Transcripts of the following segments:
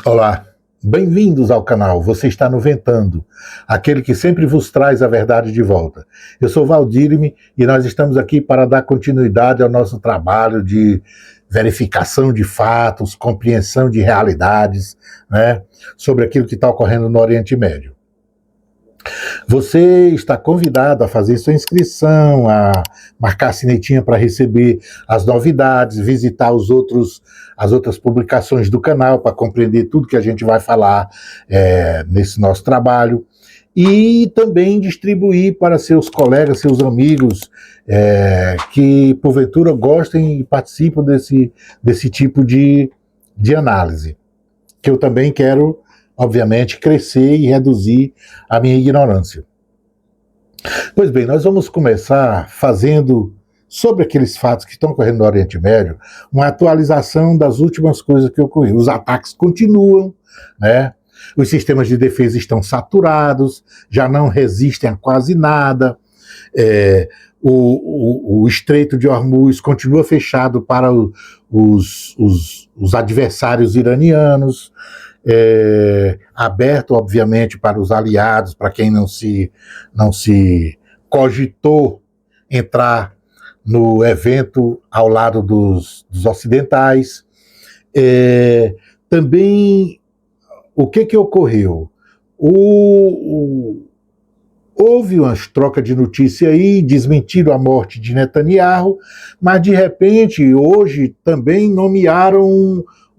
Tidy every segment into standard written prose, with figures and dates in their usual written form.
Olá, bem-vindos ao canal Você Está no Ventando, aquele que sempre vos traz a verdade de volta. Eu sou Valdirme e nós estamos aqui para dar continuidade ao nosso trabalho de verificação de fatos, compreensão de realidades, né, sobre aquilo que está ocorrendo no Oriente Médio. Você está convidado a fazer sua inscrição, a marcar a sinetinha para receber as novidades, visitar as outras publicações do canal para compreender tudo que a gente vai falar nesse nosso trabalho e também distribuir para seus colegas, seus amigos que porventura gostem e participam desse tipo de análise, que eu também quero, obviamente, crescer e reduzir a minha ignorância. Pois bem, nós vamos começar fazendo, sobre aqueles fatos que estão ocorrendo no Oriente Médio, uma atualização das últimas coisas que ocorreram. Os ataques continuam, né? Os sistemas de defesa estão saturados, já não resistem a quase nada, o Estreito de Hormuz continua fechado para os adversários iranianos, aberto, obviamente, para os aliados, para quem não se cogitou entrar no evento ao lado dos ocidentais. Também, o que ocorreu? Houve uma troca de notícia aí, desmentiram a morte de Netanyahu, mas de repente, hoje, também nomearam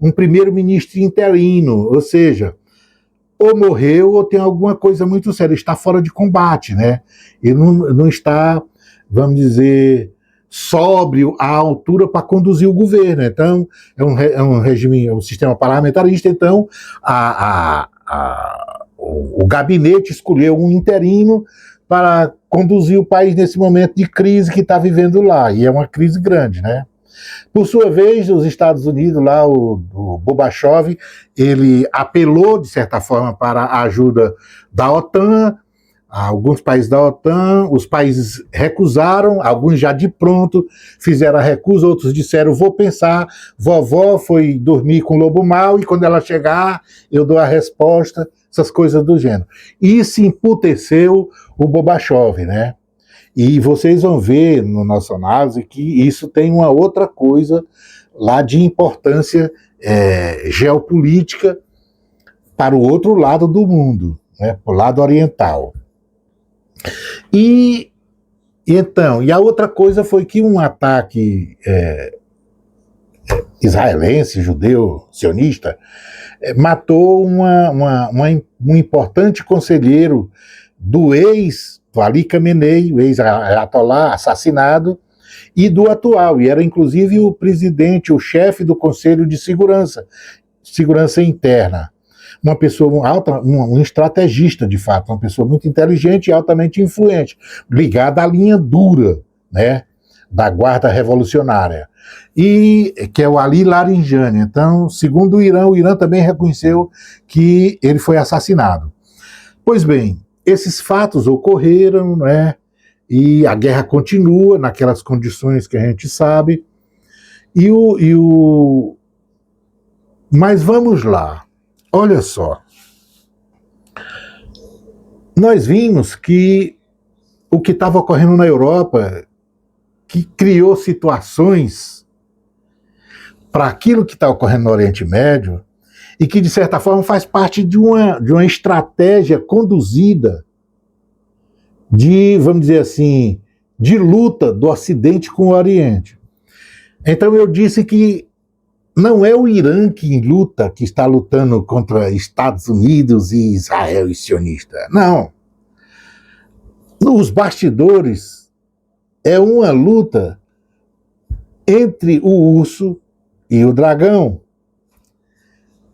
um primeiro-ministro interino, ou seja, ou morreu ou tem alguma coisa muito séria, está fora de combate, né? Ele não está, vamos dizer, sóbrio à altura para conduzir o governo. Então, é um regime, é um sistema parlamentarista, então o gabinete escolheu um interino para conduzir o país nesse momento de crise que está vivendo lá, e é uma crise grande, né? Por sua vez, os Estados Unidos, lá, o Gorbachev, ele apelou, de certa forma, para a ajuda da OTAN, alguns países da OTAN, os países recusaram, alguns já de pronto fizeram a recusa, outros disseram, vou pensar, vovó foi dormir com o lobo mau e quando ela chegar eu dou a resposta, essas coisas do gênero. E se emputeceu o Gorbachev, né? E vocês vão ver no nosso análise que isso tem uma outra coisa lá de importância geopolítica para o outro lado do mundo, né, para o lado oriental. E a outra coisa foi que um ataque israelense, judeu, sionista, matou um importante conselheiro do Ali Khamenei, o ex-ayatollah, assassinado, e do atual, e era inclusive o presidente, o chefe do Conselho de Segurança Interna. Uma pessoa um estrategista, de fato, uma pessoa muito inteligente e altamente influente, ligada à linha dura, né, da Guarda Revolucionária, e que é o Ali Larijani. Então, segundo o Irã também reconheceu que ele foi assassinado. Pois bem, esses fatos ocorreram, né, e a guerra continua naquelas condições que a gente sabe, mas vamos lá, olha só, nós vimos que o que estava ocorrendo na Europa, que criou situações para aquilo que está ocorrendo no Oriente Médio, e que, de certa forma, faz parte de uma estratégia conduzida vamos dizer assim, de luta do Ocidente com o Oriente. Então eu disse que não é o Irã que está lutando contra Estados Unidos e Israel e sionista. Não. Nos bastidores é uma luta entre o urso e o dragão,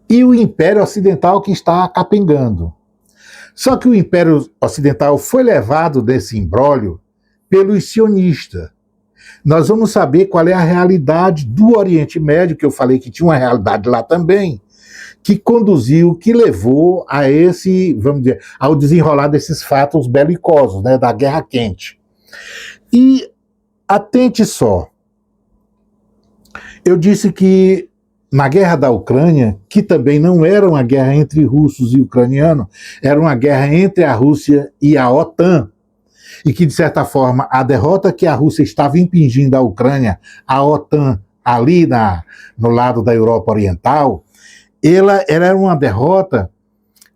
e o Império Ocidental que está capengando. Só que o Império Ocidental foi levado desse imbróglio pelos sionistas. nós vamos saber qual é a realidade do Oriente Médio, que eu falei que tinha uma realidade lá também, que conduziu, que levou a esse, vamos dizer, ao desenrolar desses fatos belicosos, né, da Guerra Quente. E atente só, eu disse que na guerra da Ucrânia, que também não era uma guerra entre russos e ucranianos, era uma guerra entre a Rússia e a OTAN, e que, de certa forma, a derrota que a Rússia estava impingindo à Ucrânia, a OTAN, ali no lado da Europa Oriental, ela era uma derrota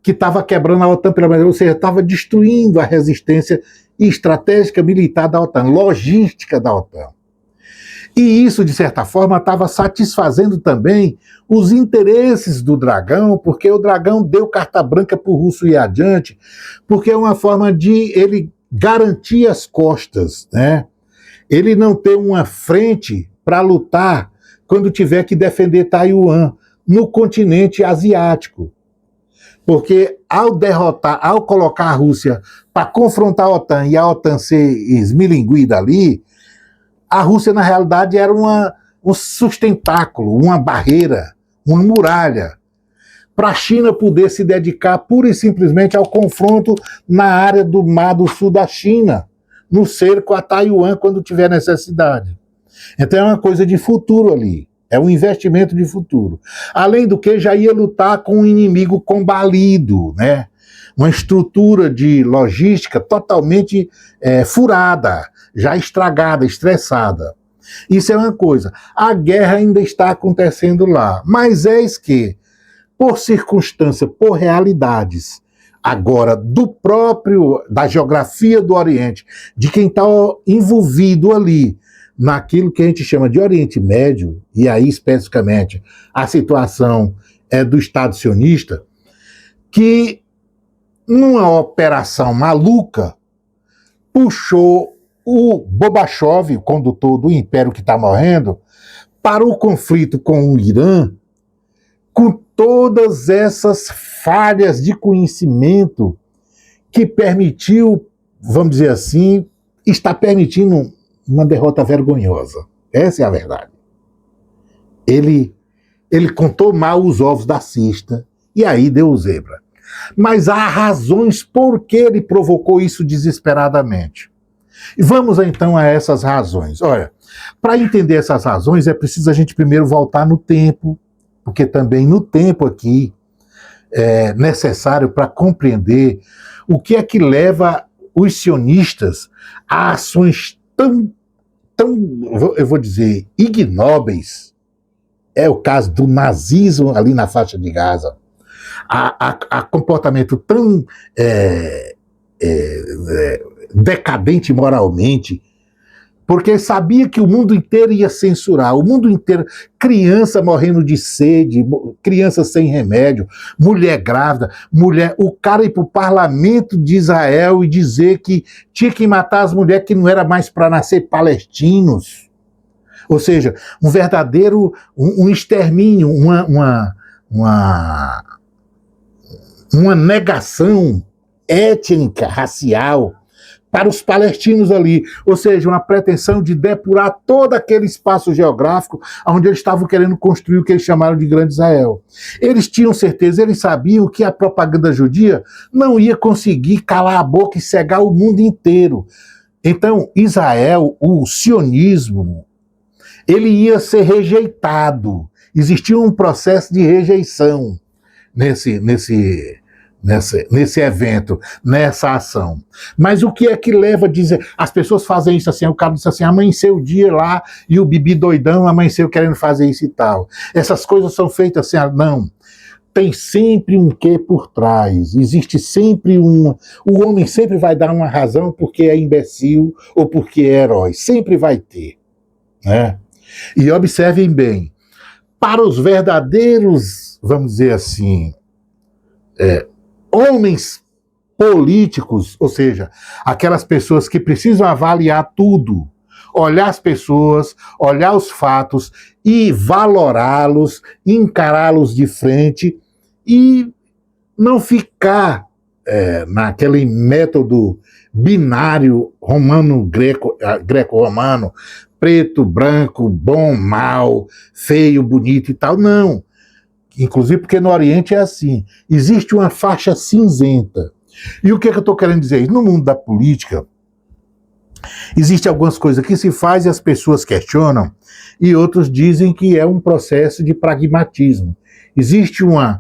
que estava quebrando a OTAN pela maneira, ou seja, estava destruindo a resistência estratégica militar da OTAN, logística da OTAN. E isso, de certa forma, estava satisfazendo também os interesses do Dragão, porque o Dragão deu carta branca para o russo ir adiante, porque é uma forma de ele garantir as costas, né? Ele não ter uma frente para lutar quando tiver que defender Taiwan no continente asiático. Porque ao colocar a Rússia para confrontar a OTAN e a OTAN ser esmilinguida ali, a Rússia, na realidade, era um sustentáculo, uma barreira, uma muralha, para a China poder se dedicar pura e simplesmente ao confronto na área do Mar do Sul da China, no cerco a Taiwan, quando tiver necessidade. Então é uma coisa de futuro ali, é um investimento de futuro. Além do que, já ia lutar com um inimigo combalido, né? Uma estrutura de logística totalmente furada, já estragada, estressada. Isso é uma coisa. A guerra ainda está acontecendo lá, mas eis que, por circunstância, por realidades, agora da geografia do Oriente, de quem está envolvido ali, naquilo que a gente chama de Oriente Médio, e aí especificamente a situação do Estado sionista, que numa operação maluca puxou o Gorbachev, o condutor do império que está morrendo, para o conflito com o Irã, com todas essas falhas de conhecimento que permitiu, vamos dizer assim, está permitindo uma derrota vergonhosa. Essa é a verdade. Ele contou mal os ovos da cesta e aí deu zebra. Mas há razões por que ele provocou isso desesperadamente. E vamos então a essas razões. Olha, para entender essas razões é preciso a gente primeiro voltar no tempo, porque também no tempo aqui é necessário para compreender o que é que leva os sionistas a ações tão, eu vou dizer, ignóbeis. É o caso do nazismo ali na faixa de Gaza. A comportamento tão decadente moralmente, porque sabia que o mundo inteiro ia censurar, o mundo inteiro, criança morrendo de sede, criança sem remédio, mulher grávida, o cara ir para o parlamento de Israel e dizer que tinha que matar as mulheres que não era mais para nascer palestinos. Ou seja, um verdadeiro, um extermínio, uma negação étnica, racial, para os palestinos ali, ou seja, uma pretensão de depurar todo aquele espaço geográfico onde eles estavam querendo construir o que eles chamaram de Grande Israel. Eles tinham certeza, eles sabiam que a propaganda judia não ia conseguir calar a boca e cegar o mundo inteiro. Então, Israel, o sionismo, ele ia ser rejeitado. Existia um processo de rejeição nesse evento, nessa ação. Mas o que é que leva a dizer? As pessoas fazem isso assim, o cara diz assim, amanheceu o dia lá e o Bibi doidão amanheceu querendo fazer isso e tal. Essas coisas são feitas assim, não. Tem sempre um quê por trás, existe sempre o homem sempre vai dar uma razão porque é imbecil ou porque é herói, sempre vai ter, né? E observem bem, para os verdadeiros, vamos dizer assim, homens políticos, ou seja, aquelas pessoas que precisam avaliar tudo, olhar as pessoas, olhar os fatos e valorá-los, encará-los de frente e não ficar naquele método binário greco-romano, preto, branco, bom, mal, feio, bonito e tal. Não. Inclusive porque no Oriente é assim. Existe uma faixa cinzenta. E o que é que eu estou querendo dizer? No mundo da política, existem algumas coisas que se faz e as pessoas questionam, e outros dizem que é um processo de pragmatismo. Existe uma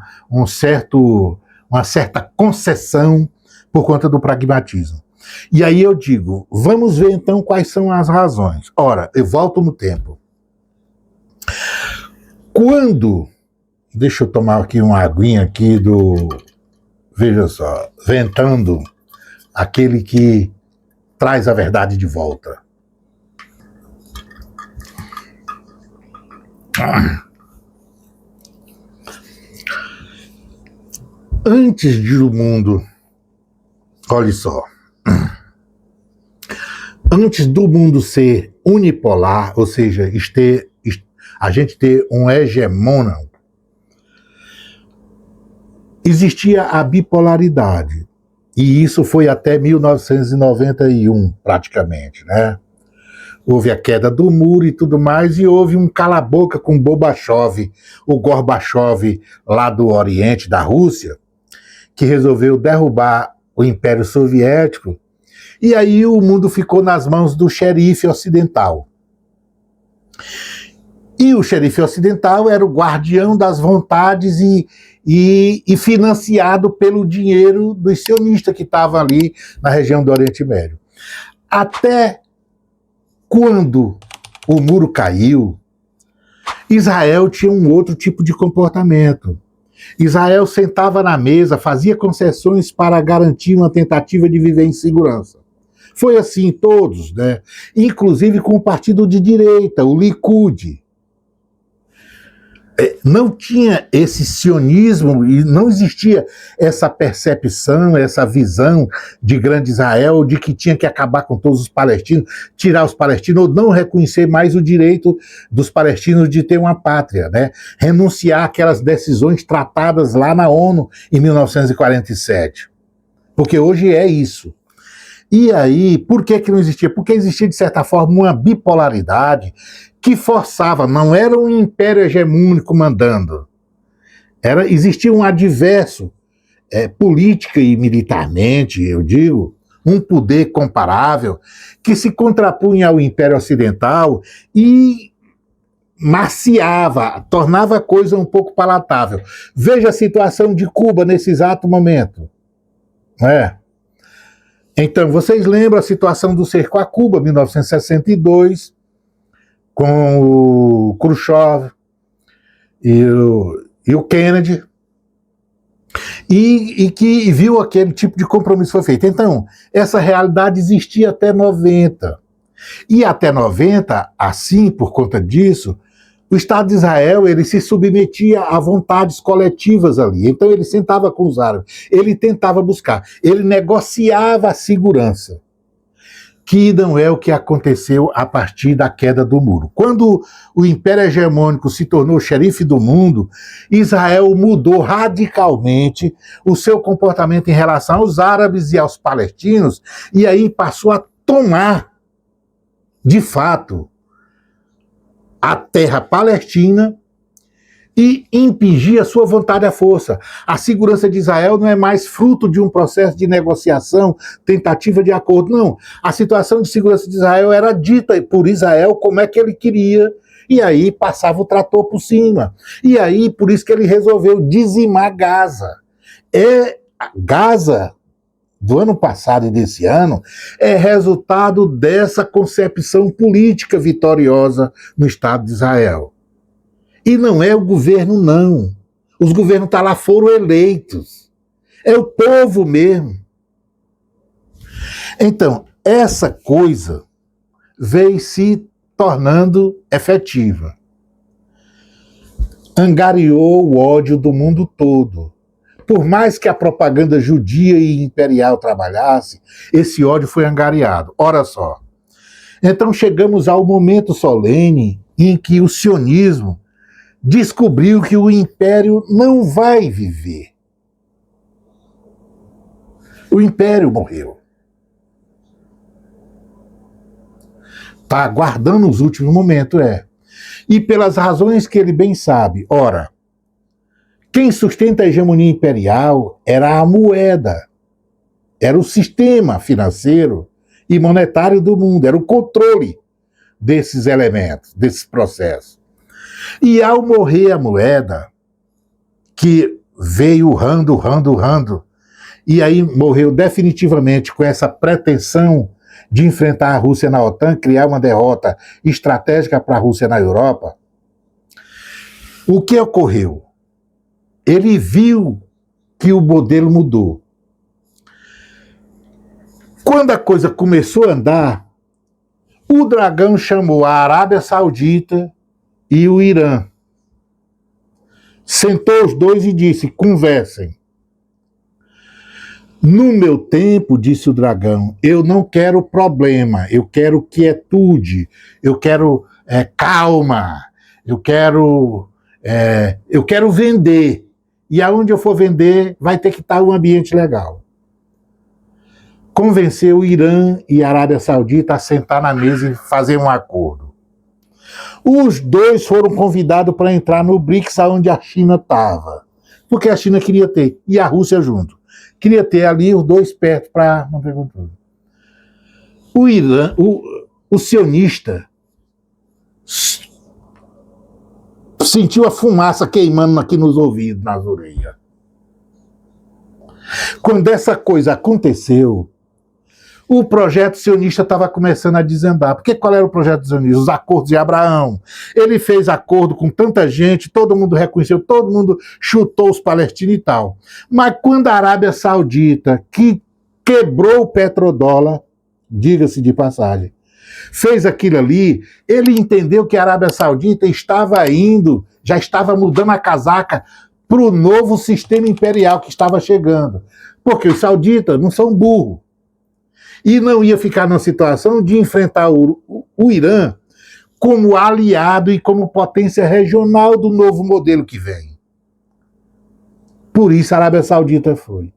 certa concessão por conta do pragmatismo. E aí eu digo, vamos ver então quais são as razões. Ora, eu volto no tempo. Quando, deixa eu tomar aqui uma aguinha aqui veja só, ventando, aquele que traz a verdade de volta. Antes do mundo, olha só, antes do mundo ser unipolar, ou seja, a gente ter um hegemona, existia a bipolaridade. E isso foi até 1991, praticamente, né? Houve a queda do muro e tudo mais, e houve um cala-boca com o Gorbachev lá do Oriente, da Rússia, que resolveu derrubar o Império Soviético, e aí o mundo ficou nas mãos do xerife ocidental. E o xerife ocidental era o guardião das vontades e financiado pelo dinheiro dos sionistas que estavam ali na região do Oriente Médio. Até quando o muro caiu, Israel tinha um outro tipo de comportamento. Israel sentava na mesa, fazia concessões para garantir uma tentativa de viver em segurança. Foi assim todos, né? Inclusive com o partido de direita, o Likud. Não tinha esse sionismo e não existia essa percepção, essa visão de grande Israel, de que tinha que acabar com todos os palestinos, tirar os palestinos, ou não reconhecer mais o direito dos palestinos de ter uma pátria, né? Renunciar àquelas decisões tratadas lá na ONU em 1947. Porque hoje é isso. E aí, por que não existia? Porque existia, de certa forma, uma bipolaridade que forçava, não era um império hegemônico mandando, existia um adverso, política e militarmente, eu digo, um poder comparável, que se contrapunha ao Império Ocidental e maciava, tornava a coisa um pouco palatável. Veja a situação de Cuba nesse exato momento, não é? Então, vocês lembram a situação do cerco a Cuba, 1962, com o Khrushchev e o Kennedy, e que viu aquele tipo de compromisso foi feito. Então, essa realidade existia até 90. E até 90, assim, por conta disso, o Estado de Israel ele se submetia a vontades coletivas ali. Então ele sentava com os árabes, ele tentava buscar, ele negociava a segurança, que não é o que aconteceu a partir da queda do muro. Quando o Império Hegemônico se tornou xerife do mundo, Israel mudou radicalmente o seu comportamento em relação aos árabes e aos palestinos, e aí passou a tomar, de fato, a terra palestina e impingir a sua vontade à força. A segurança de Israel não é mais fruto de um processo de negociação, tentativa de acordo, não. A situação de segurança de Israel era dita por Israel como é que ele queria, e aí passava o trator por cima. E aí, por isso que ele resolveu dizimar Gaza. Gaza do ano passado e desse ano, é resultado dessa concepção política vitoriosa no Estado de Israel. E não é o governo, não. Os governos lá foram eleitos. É o povo mesmo. Então, essa coisa veio se tornando efetiva. Angariou o ódio do mundo todo. Por mais que a propaganda judia e imperial trabalhasse, esse ódio foi angariado. Ora só. Então chegamos ao momento solene em que o sionismo descobriu que o império não vai viver. O império morreu. Está aguardando os últimos momentos, E pelas razões que ele bem sabe. Ora, quem sustenta a hegemonia imperial era a moeda, era o sistema financeiro e monetário do mundo, era o controle desses elementos, desses processos. E ao morrer a moeda, que veio rando, e aí morreu definitivamente com essa pretensão de enfrentar a Rússia na OTAN, criar uma derrota estratégica para a Rússia na Europa, o que ocorreu? Ele viu que o modelo mudou. Quando a coisa começou a andar, o Dragão chamou a Arábia Saudita e o Irã. Sentou os dois e disse: conversem. No meu tempo, disse o Dragão, eu não quero problema, eu quero quietude, eu quero calma, eu quero vender. E aonde eu for vender, vai ter que estar um ambiente legal. Convenceu o Irã e a Arábia Saudita a sentar na mesa e fazer um acordo. Os dois foram convidados para entrar no BRICS, onde a China estava. Porque a China queria ter, e a Rússia junto. Queria ter ali os dois perto para manter controle. O Irã, o sionista, sentiu a fumaça queimando aqui nos ouvidos, nas orelhas. Quando essa coisa aconteceu, o projeto sionista estava começando a desandar. Porque qual era o projeto sionista? Os acordos de Abraão. Ele fez acordo com tanta gente, todo mundo reconheceu, todo mundo chutou os palestinos e tal. Mas quando a Arábia Saudita, que quebrou o petrodólar, diga-se de passagem, fez aquilo ali, ele entendeu que a Arábia Saudita estava indo, já estava mudando a casaca para o novo sistema imperial que estava chegando. Porque os sauditas não são burros. E não ia ficar numa situação de enfrentar o Irã como aliado e como potência regional do novo modelo que vem. Por isso a Arábia Saudita foi.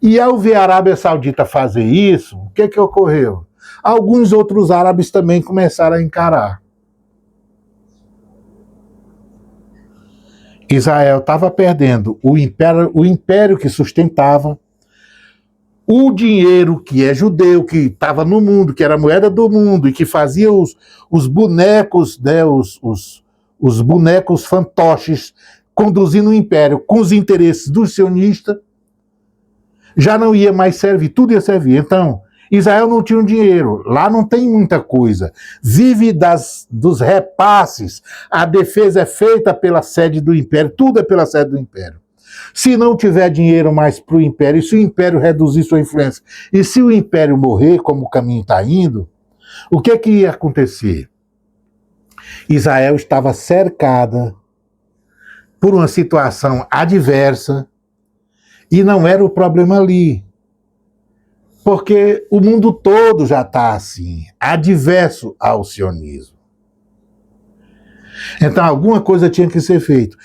E ao ver a Arábia Saudita fazer isso, o que ocorreu? Alguns outros árabes também começaram a encarar. Israel estava perdendo o império que sustentava, o dinheiro que é judeu, que estava no mundo, que era a moeda do mundo e que fazia os bonecos, né, os bonecos fantoches conduzindo o império com os interesses do sionista, já não ia mais servir, tudo ia servir. Então, Israel não tinha um dinheiro, lá não tem muita coisa, vive dos repasses, a defesa é feita pela sede do império, tudo é pela sede do império. Se não tiver dinheiro mais para o império, e se o império reduzir sua influência, e se o império morrer, como o caminho está indo, o que ia acontecer? Israel estava cercada por uma situação adversa, e não era o problema ali. Porque o mundo todo já está assim, adverso ao sionismo. Então alguma coisa tinha que ser feita.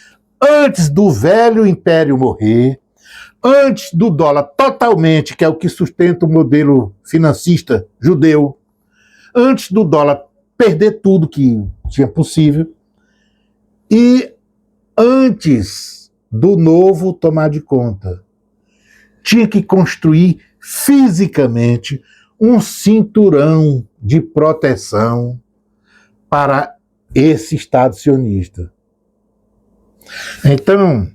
Antes do velho império morrer, antes do dólar totalmente, que é o que sustenta o modelo financista judeu, antes do dólar perder tudo que tinha possível, e antes do novo tomar de conta, tinha que construir fisicamente um cinturão de proteção para esse Estado sionista. Então,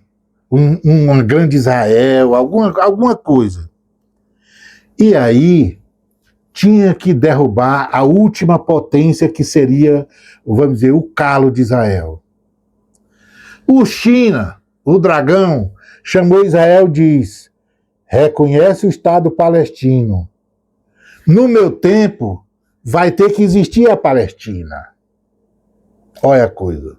uma grande Israel, alguma coisa. E aí, tinha que derrubar a última potência que seria, vamos dizer, o calo de Israel. O China, o dragão, chamou Israel e diz: reconhece o Estado palestino. No meu tempo, vai ter que existir a Palestina. Olha a coisa.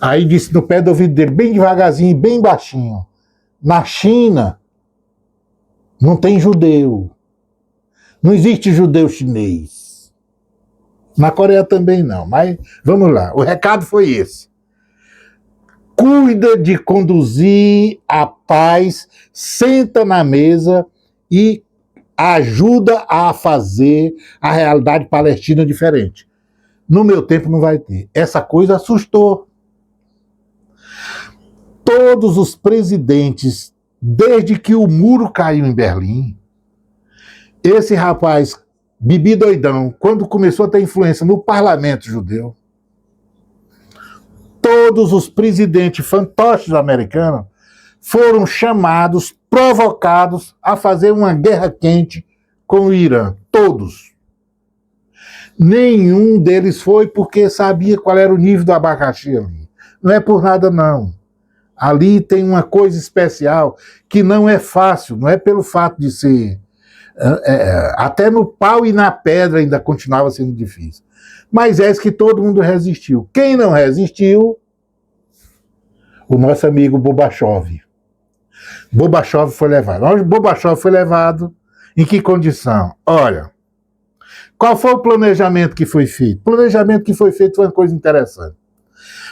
Aí disse no pé do ouvido dele, bem devagarzinho, bem baixinho: na China não tem judeu. Não existe judeu chinês. Na Coreia também não, mas vamos lá. O recado foi esse. Cuida de conduzir a paz, senta na mesa e ajuda a fazer a realidade palestina diferente. No meu tempo não vai ter. Essa coisa assustou. Todos os presidentes, desde que o muro caiu em Berlim, esse rapaz, Bibi Doidão, quando começou a ter influência no parlamento judeu, todos os presidentes fantoches americanos foram chamados, provocados a fazer uma guerra quente com o Irã. Todos. Nenhum deles foi porque sabia qual era o nível do abacaxi ali. Não é por nada, não. Ali tem uma coisa especial que não é fácil, não é pelo fato de ser... até no pau e na pedra ainda continuava sendo difícil. Mas é isso que todo mundo resistiu. Quem não resistiu? O nosso amigo Gorbachev. Gorbachev foi levado. Onde Gorbachev foi levado? Em que condição? Olha, qual foi o planejamento que foi feito? O planejamento que foi feito foi uma coisa interessante.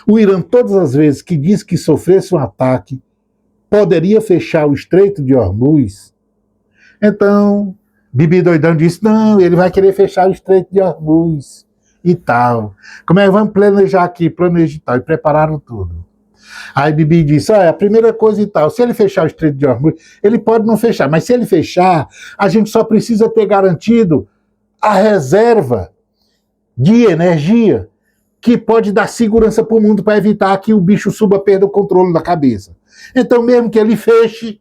O Irã, todas as vezes que disse que sofresse um ataque, poderia fechar o Estreito de Hormuz. Então, Bibi Doidão disse, não, ele vai querer fechar o Estreito de Hormuz e tal. Como é que vamos planejar aqui? Planejar e tal. E prepararam tudo. Aí Bibi disse, a primeira coisa e tal, se ele fechar o Estreito de Hormuz, ele pode não fechar, mas se ele fechar, a gente só precisa ter garantido a reserva de energia que pode dar segurança para o mundo para evitar que o bicho suba, perda o controle da cabeça. Então, mesmo que ele feche,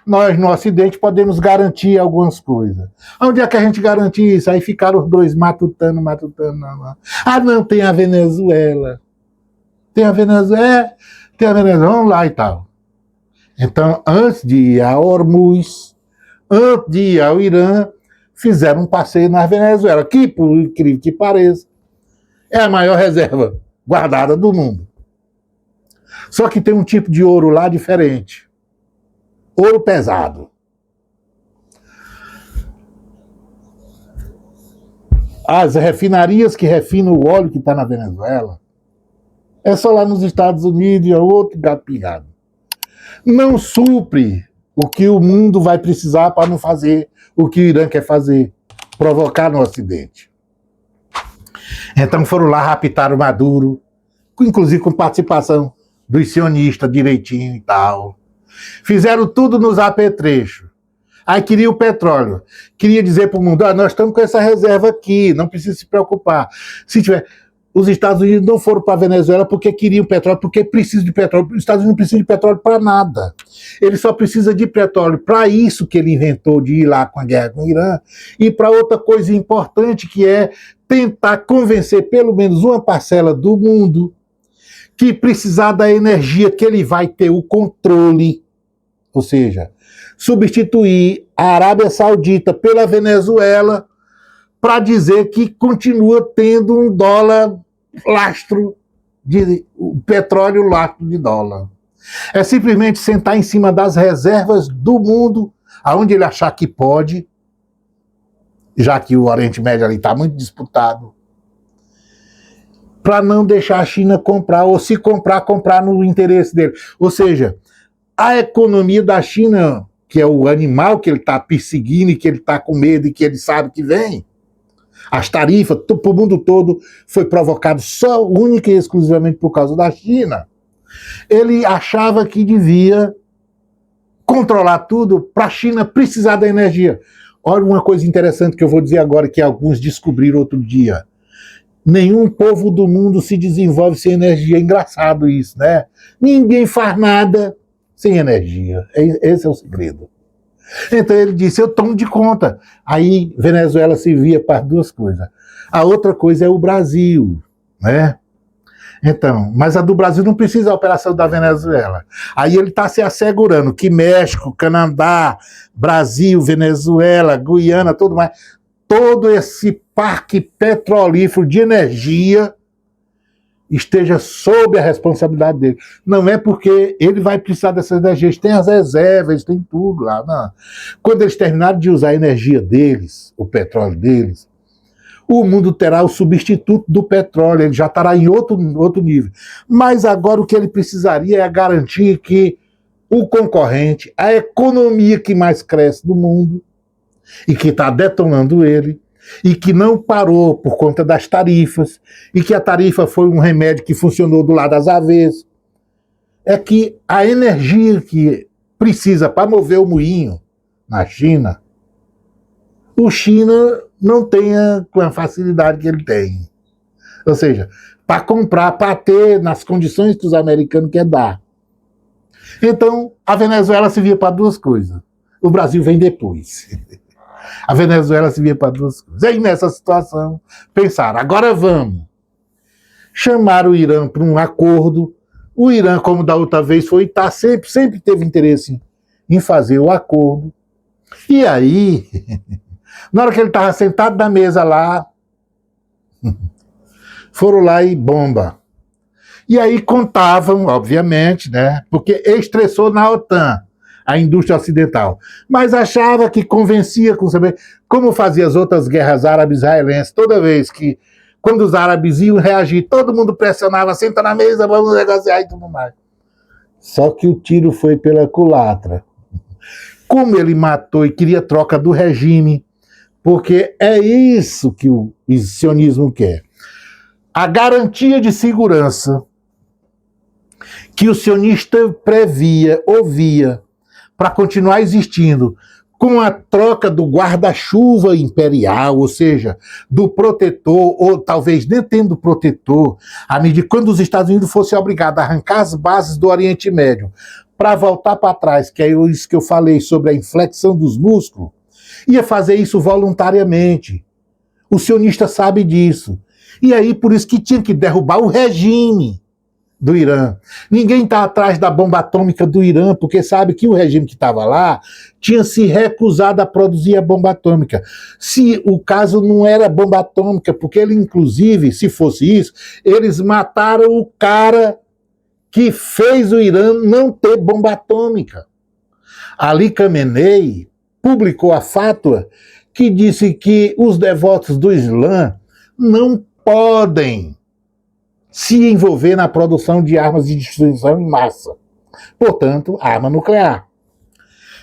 nós no Ocidente podemos garantir algumas coisas. Onde é que a gente garante isso? Aí ficaram os dois matutando. Ah, não, tem a Venezuela. Tem a Venezuela, vamos lá e tal. Então, antes de ir a Hormuz, antes de ir ao Irã, fizeram um passeio na Venezuela, que, por incrível que pareça, é a maior reserva guardada do mundo. Só que tem um tipo de ouro lá diferente. Ouro pesado. As refinarias que refinam o óleo que está na Venezuela, é só lá nos Estados Unidos e é outro gato pingado. Não supre o que o mundo vai precisar para não fazer o que o Irã quer fazer, provocar no Ocidente. Então foram lá, raptaram Maduro, inclusive com participação dos sionistas direitinho e tal. Fizeram tudo nos apetrechos. Aí queria o petróleo. Queria dizer para o mundo, nós estamos com essa reserva aqui, não precisa se preocupar. Se tiver... Os Estados Unidos não foram para a Venezuela porque queriam petróleo, porque precisam de petróleo. Os Estados Unidos não precisam de petróleo para nada. Ele só precisa de petróleo para isso que ele inventou de ir lá com a guerra com o Irã e para outra coisa importante que é tentar convencer pelo menos uma parcela do mundo que precisar da energia que ele vai ter o controle, ou seja, substituir a Arábia Saudita pela Venezuela para dizer que continua tendo um dólar lastro de petróleo, lastro de dólar. É simplesmente sentar em cima das reservas do mundo, aonde ele achar que pode, já que o Oriente Médio ali está muito disputado, para não deixar a China comprar, ou se comprar, comprar no interesse dele. Ou seja, a economia da China, que é o animal que ele está perseguindo e que ele está com medo e que ele sabe que vem, as tarifas para o mundo todo foi provocado só, única e exclusivamente por causa da China. Ele achava que devia controlar tudo para a China precisar da energia. Olha uma coisa interessante que eu vou dizer agora, que alguns descobriram outro dia. Nenhum povo do mundo se desenvolve sem energia. É engraçado isso, né? Ninguém faz nada sem energia. Esse é o segredo. Então ele disse, eu tomo de conta. Aí Venezuela servia para duas coisas. A outra coisa é o Brasil, né? Então, mas a do Brasil não precisa da operação da Venezuela. Aí ele está se assegurando que México, Canadá, Brasil, Venezuela, Guiana, tudo mais, todo esse parque petrolífero de energia esteja sob a responsabilidade dele. Não é porque ele vai precisar dessas energias, tem as reservas, tem tudo lá. Não. Quando eles terminarem de usar a energia deles, o petróleo deles, o mundo terá o substituto do petróleo, ele já estará em outro nível. Mas agora o que ele precisaria é garantir que o concorrente, a economia que mais cresce do mundo, e que está detonando ele, e que não parou por conta das tarifas, e que a tarifa foi um remédio que funcionou do lado das avessas, é que a energia que precisa para mover o moinho na China, o China não tenha com a facilidade que ele tem. Ou seja, para comprar, para ter nas condições que os americanos querem dar. Então, a Venezuela se via para duas coisas. O Brasil vem depois. A Venezuela se via para duas coisas. E aí, nessa situação, pensaram, agora vamos. Chamaram o Irã para um acordo. O Irã, como da outra vez foi, sempre teve interesse em fazer o acordo. E aí, na hora que ele estava sentado na mesa lá, foram lá e bomba. E aí contavam, obviamente, né? Porque estressou na OTAN, a indústria ocidental. Mas achava que convencia com saber como fazia as outras guerras árabes-israelenses. Toda vez que, quando os árabes iam reagir, todo mundo pressionava, senta na mesa, vamos negociar e tudo mais. Só que o tiro foi pela culatra. Como ele matou e queria troca do regime, porque é isso que o sionismo quer. A garantia de segurança que o sionista previa, ouvia, para continuar existindo, com a troca do guarda-chuva imperial, ou seja, do protetor, ou talvez nem tendo protetor, à medida que quando os Estados Unidos fossem obrigados a arrancar as bases do Oriente Médio para voltar para trás, que é isso que eu falei sobre a inflexão dos músculos, ia fazer isso voluntariamente. O sionista sabe disso. E aí, por isso que tinha que derrubar o regime do Irã. Ninguém está atrás da bomba atômica do Irã, porque sabe que o regime que estava lá tinha se recusado a produzir a bomba atômica. Se o caso não era bomba atômica, porque ele, inclusive, se fosse isso, eles mataram o cara que fez o Irã não ter bomba atômica. Ali Khamenei publicou a fátua que disse que os devotos do Islã não podem se envolver na produção de armas de destruição em massa. Portanto, arma nuclear.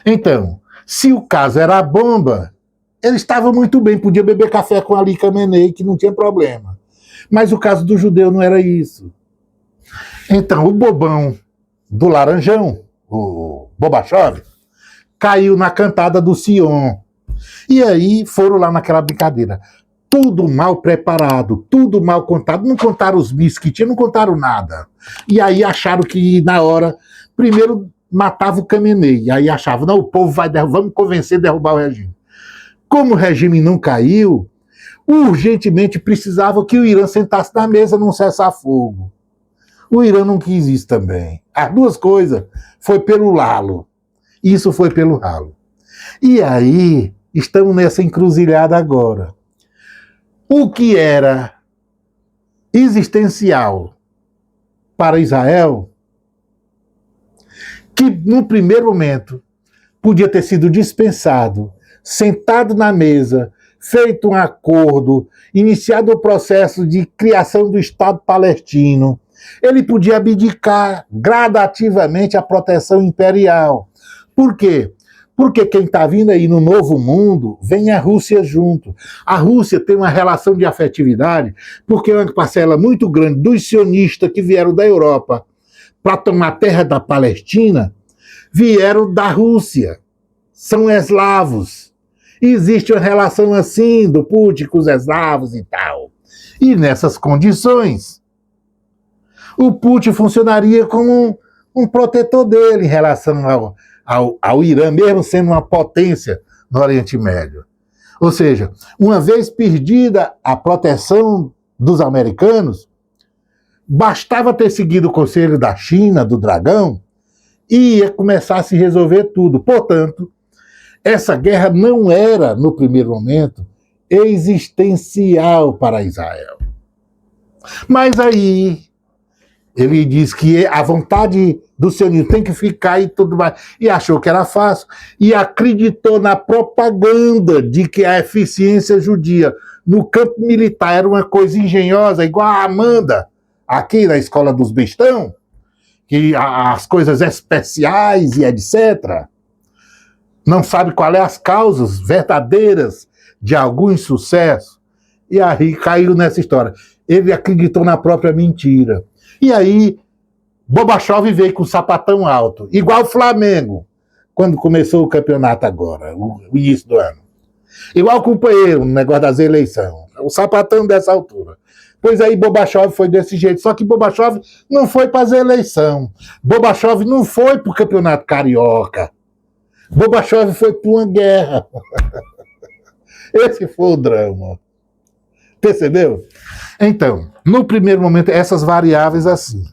Então, se o caso era a bomba, ele estava muito bem, podia beber café com Ali Khamenei, que não tinha problema. Mas o caso do judeu não era isso. Então, o bobão do Laranjão, o Bobachov, caiu na cantada do Sion. E aí foram lá naquela brincadeira. Tudo mal preparado, tudo mal contado. Não contaram os mísseis que tinha, não contaram nada. E aí acharam que na hora, primeiro matava o Khamenei. E aí achavam, não, o povo vai vamos convencer a derrubar o regime. Como o regime não caiu, urgentemente precisava que o Irã sentasse na mesa num cessar-fogo. O Irã não quis isso também. As duas coisas. Foi pelo ralo. Isso foi pelo ralo. E aí, estamos nessa encruzilhada agora. O que era existencial para Israel, que no primeiro momento podia ter sido dispensado, sentado na mesa, feito um acordo, iniciado o processo de criação do Estado palestino, ele podia abdicar gradativamente a proteção imperial. Por quê? Porque quem está vindo aí no novo mundo, vem a Rússia junto. A Rússia tem uma relação de afetividade, porque é uma parcela muito grande dos sionistas que vieram da Europa para tomar terra da Palestina, vieram da Rússia. São eslavos. Existe uma relação assim do Putin com os eslavos e tal. E nessas condições, o Putin funcionaria como um protetor dele em relação ao Irã, mesmo sendo uma potência no Oriente Médio. Ou seja, uma vez perdida a proteção dos americanos, bastava ter seguido o conselho da China, do Dragão, e ia começar a se resolver tudo. Portanto, essa guerra não era, no primeiro momento, existencial para Israel. Mas aí ele diz que a vontade do sionismo tem que ficar e tudo mais. E achou que era fácil. E acreditou na propaganda de que a eficiência judia no campo militar era uma coisa engenhosa, igual a Amanda, aqui na Escola dos Bestão, que as coisas especiais e etc. não sabe qual é as causas verdadeiras de algum insucesso, e aí caiu nessa história. Ele acreditou na própria mentira. E aí, Bobachoff veio com o sapatão alto, igual o Flamengo, quando começou o campeonato agora, o início do ano. Igual o companheiro, no negócio das eleições. O sapatão dessa altura. Pois aí Bobachoff foi desse jeito. Só que Bobachoff não foi para as eleições. Bobachoff não foi para o campeonato carioca. Bobachoff foi para uma guerra. Esse foi o drama. Percebeu? Então, no primeiro momento, essas variáveis assim.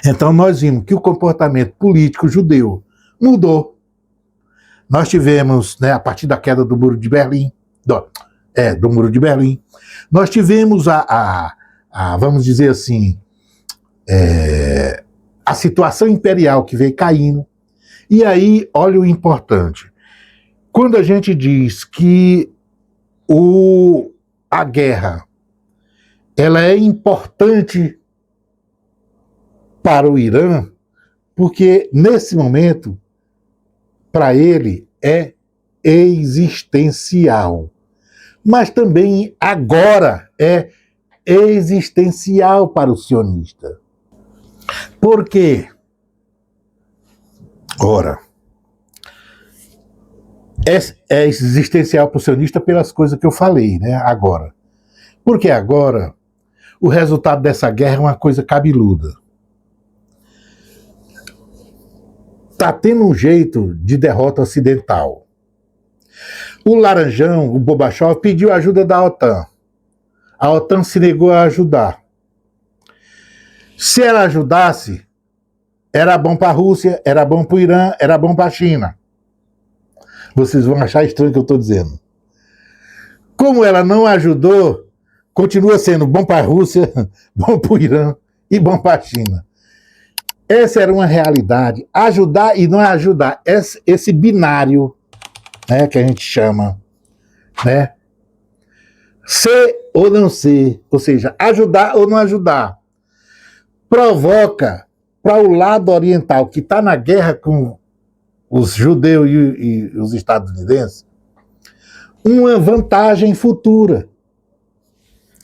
Então, nós vimos que o comportamento político judeu mudou. Nós tivemos, né, a partir da queda do Muro de Berlim, do Muro de Berlim, nós tivemos vamos dizer assim, a situação imperial que veio caindo. E aí, olha o importante. Quando a gente diz que a guerra ela é importante para o Irã, porque nesse momento, para ele, é existencial. Mas também agora é existencial para o sionista. Por quê? Ora, é existencial para o sionista pelas coisas que eu falei, né, agora. Porque agora o resultado dessa guerra é uma coisa cabeluda. Está tendo um jeito de derrota ocidental. O Laranjão, o Bobachoff, pediu ajuda da OTAN. A OTAN se negou a ajudar. Se ela ajudasse, era bom para a Rússia, era bom para o Irã, era bom para a China. Vocês vão achar estranho o que eu estou dizendo. Como ela não ajudou, continua sendo bom para a Rússia, bom para o Irã e bom para a China. Essa era uma realidade. Ajudar e não ajudar. Esse binário, né, que a gente chama, né? Ser ou não ser, ou seja, ajudar ou não ajudar, provoca para o lado oriental, que está na guerra com os judeus e os estadunidenses, uma vantagem futura.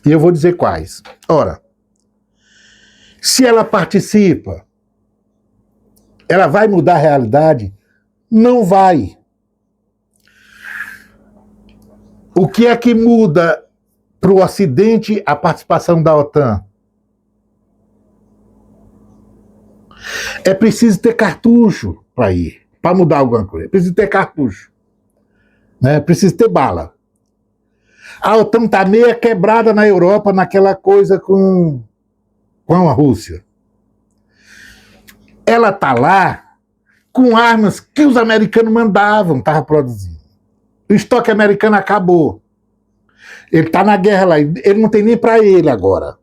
E eu vou dizer quais. Ora, se ela participa, ela vai mudar a realidade? Não vai. O que é que muda para o Ocidente a participação da OTAN? É preciso ter cartucho para ir, para mudar alguma coisa. É preciso ter cartucho. Né? É preciso ter bala. A OTAN está meio quebrada na Europa naquela coisa com a Rússia. Ela está lá com armas que os americanos mandavam, estavam produzindo. O estoque americano acabou. Ele está na guerra lá, ele não tem nem para ele agora.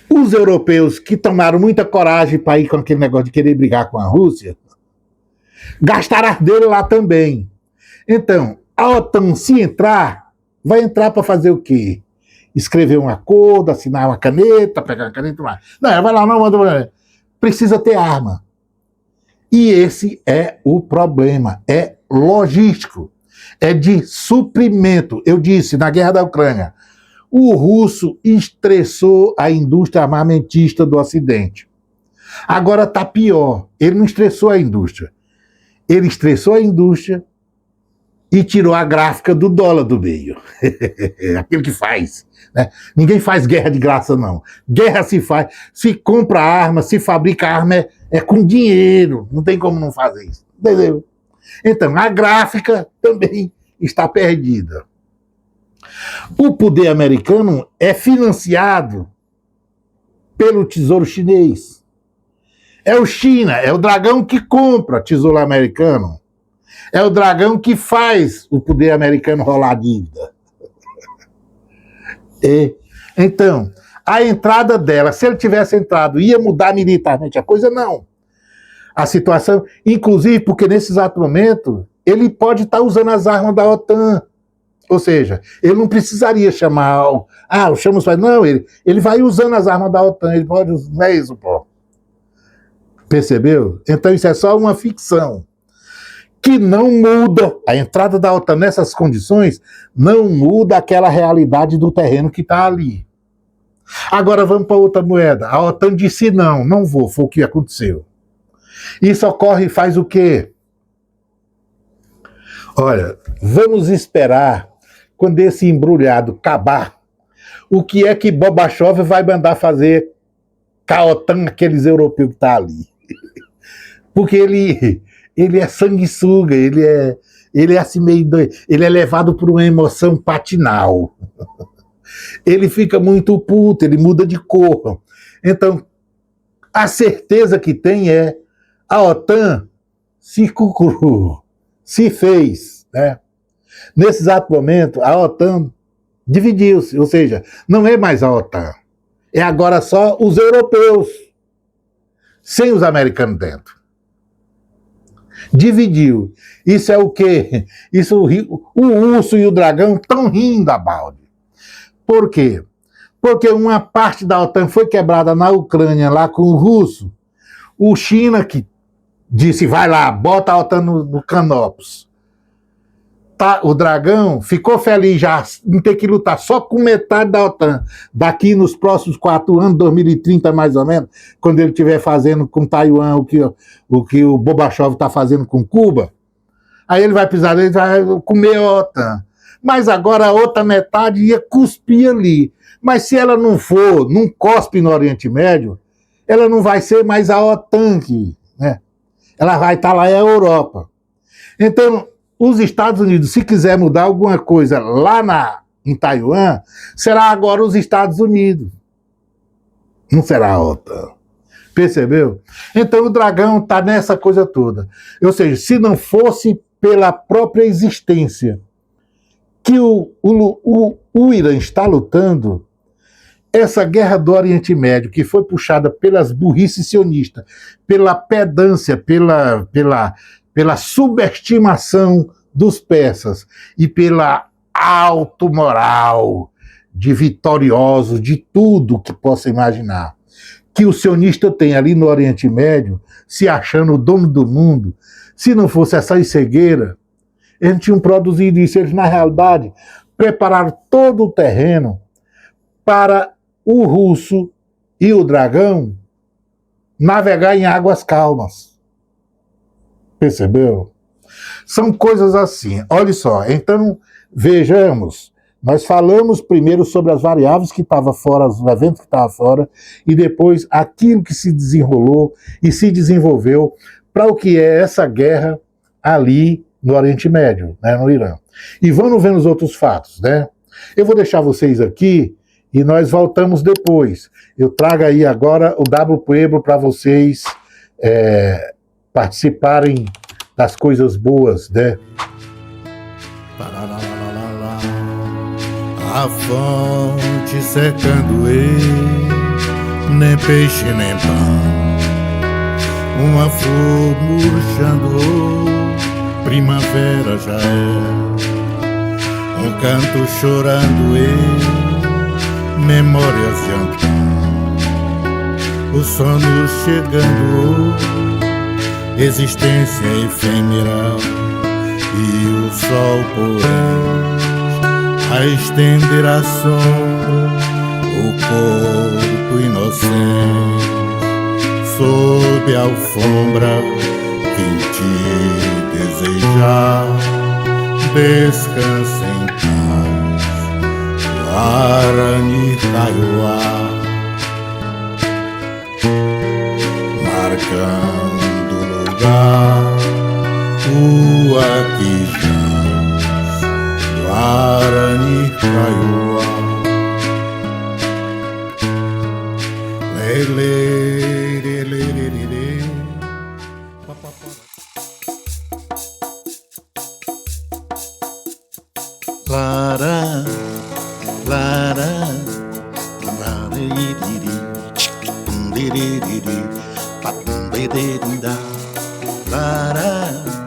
Os europeus que tomaram muita coragem para ir com aquele negócio de querer brigar com a Rússia, gastaram as dele lá também. Então, a OTAN, se entrar, vai entrar para fazer o quê? Escrever um acordo, assinar uma caneta, pegar uma caneta e mais. Não, ela vai lá, não manda. Precisa ter arma. E esse é o problema. É logístico. É de suprimento. Eu disse, na guerra da Ucrânia, o russo estressou a indústria armamentista do Ocidente. Agora está pior. Ele não estressou a indústria. Ele estressou a indústria e tirou a gráfica do dólar do meio. Aquilo que faz. Né? Ninguém faz guerra de graça, não. Guerra se faz. Se compra arma, se fabrica arma, é com dinheiro. Não tem como não fazer isso. Entendeu? Então, a gráfica também está perdida. O poder americano é financiado pelo Tesouro Chinês. É o China, é o dragão que compra tesouro americano. É o dragão que faz o poder americano rolar dívida. Então, a entrada dela, se ele tivesse entrado, ia mudar militarmente a coisa? Não. A situação, inclusive porque nesse exato momento, ele pode estar usando as armas da OTAN. Ou seja, ele não precisaria chamar... eu chamo os países. Não, ele vai usando as armas da OTAN. Ele pode usar isso, pô. Percebeu? Então isso é só uma ficção. que não muda, a entrada da OTAN nessas condições não muda aquela realidade do terreno que está ali. Agora vamos para outra moeda. A OTAN disse não, não vou, foi o que aconteceu. Isso ocorre e faz o quê? Olha, vamos esperar quando esse embrulhado acabar, o que é que Gorbachev vai mandar fazer com a OTAN, aqueles europeus que estão ali. Porque ele é sanguessuga, ele é assim meio doido, ele é levado por uma emoção patinal. Ele fica muito puto, ele muda de cor. Então, a certeza que tem é a OTAN se fez, né? Nesse exato momento, a OTAN dividiu-se, ou seja, não é mais a OTAN, é agora só os europeus, sem os americanos dentro. Dividiu. Isso é o quê? Isso, o urso e o dragão estão rindo a balde. Por quê? Porque uma parte da OTAN foi quebrada na Ucrânia, lá com o russo. O China que disse, vai lá, bota a OTAN no Canopus. Tá, o dragão ficou feliz já em ter que lutar só com metade da OTAN. Daqui nos próximos 4 anos, 2030 mais ou menos, quando ele estiver fazendo com Taiwan o que o Gorbachev está fazendo com Cuba, aí ele vai pisar, ele vai comer a OTAN. Mas agora a outra metade ia cuspir ali. Mas se ela não for, não cospe no Oriente Médio, ela não vai ser mais a OTAN aqui, né? Ela vai estar lá, é a Europa. Então, os Estados Unidos, se quiser mudar alguma coisa lá em Taiwan, será agora os Estados Unidos. Não será a OTAN. Percebeu? Então o dragão está nessa coisa toda. Ou seja, se não fosse pela própria existência que o Irã está lutando, essa guerra do Oriente Médio, que foi puxada pelas burrices sionistas, pela pedância, pela subestimação dos persas e pela alta moral de vitoriosos de tudo que possa imaginar, que o sionista tem ali no Oriente Médio, se achando o dono do mundo, se não fosse essa cegueira, eles tinham produzido isso. Eles, na realidade, prepararam todo o terreno para o russo e o dragão navegar em águas calmas. Percebeu? São coisas assim. Olha só, então, vejamos. Nós falamos primeiro sobre as variáveis que estavam fora, os eventos que estavam fora, e depois aquilo que se desenrolou e se desenvolveu para o que é essa guerra ali no Oriente Médio, né, no Irã. E vamos ver os outros fatos, né? Eu vou deixar vocês aqui e nós voltamos depois. Eu trago aí agora o W Pueblo para vocês participarem das coisas boas, né? A fonte secando nem peixe nem pão, uma flor murchando, primavera já é, canto chorando memórias de Antão, o sono chegando, existência efêmera e o sol poente a estender a sombra, o corpo inocente sob a alfombra, vim te desejar, descansa em paz, Guarani Kaiowá, marcando lugar, rua que jaz, Guarani Kaiowá, lele, lele, lele, lara, lara, lara, lara,